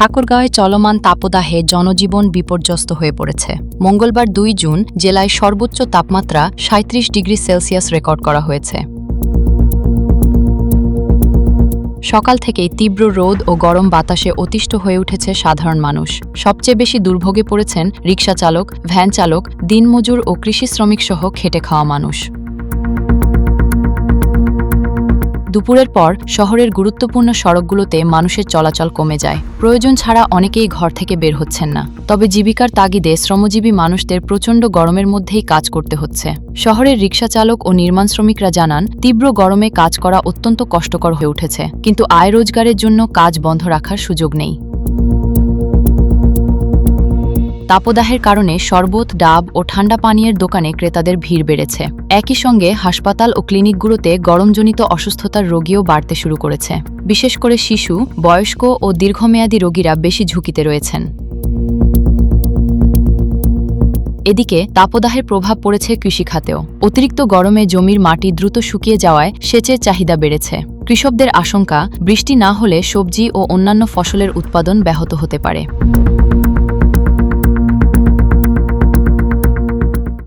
ঠাকুরগাঁওয়ে চলমান তাপদাহে জনজীবন বিপর্যস্ত হয়ে পড়েছে। মঙ্গলবার ২ জুন জেলায় সর্বোচ্চ তাপমাত্রা ৩৭ ডিগ্রি সেলসিয়াস রেকর্ড করা হয়েছে। সকাল থেকেই তীব্র রোদ ও গরম বাতাসে অতিষ্ঠ হয়ে উঠেছে সাধারণ মানুষ। সবচেয়ে বেশি দুর্ভোগে পড়েছেন রিকশা চালক, ভ্যান চালক, দিনমজুর ও কৃষি শ্রমিক সহ খেটে খাওয়া মানুষ। দুপুরের পর শহরের গুরুত্বপূর্ণ সড়কগুলোতে মানুষের চলাচল কমে যায়। প্রয়োজন ছাড়া অনেকেই ঘর থেকে বের হচ্ছেন না। তবে জীবিকার তাগিদে শ্রমজীবী মানুষদের প্রচণ্ড গরমের মধ্যেই কাজ করতে হচ্ছে। শহরের রিকশা চালক ও নির্মাণ শ্রমিকরা জানান, তীব্র গরমে কাজ করা অত্যন্ত কষ্টকর হয়ে উঠেছে, কিন্তু আয় রোজগারের জন্য কাজ বন্ধ রাখার সুযোগ নেই। তাপদাহের কারণে শরবত, ডাব ও ঠান্ডা পানীয়ের দোকানে ক্রেতাদের ভিড় বেড়েছে। একই সঙ্গে হাসপাতাল ও ক্লিনিকগুলোতে গরমজনিত অসুস্থতার রোগীও বাড়তে শুরু করেছে। বিশেষ করে শিশু, বয়স্ক ও দীর্ঘমেয়াদী রোগীরা বেশি ঝুঁকিতে রয়েছেন। এদিকে তাপদাহের প্রভাব পড়েছে কৃষিখাতেও। অতিরিক্ত গরমে জমির মাটি দ্রুত শুকিয়ে যাওয়ায় সেচের চাহিদা বেড়েছে। কৃষকদের আশঙ্কা, বৃষ্টি না হলে সবজি ও অন্যান্য ফসলের উৎপাদন ব্যাহত হতে পারে।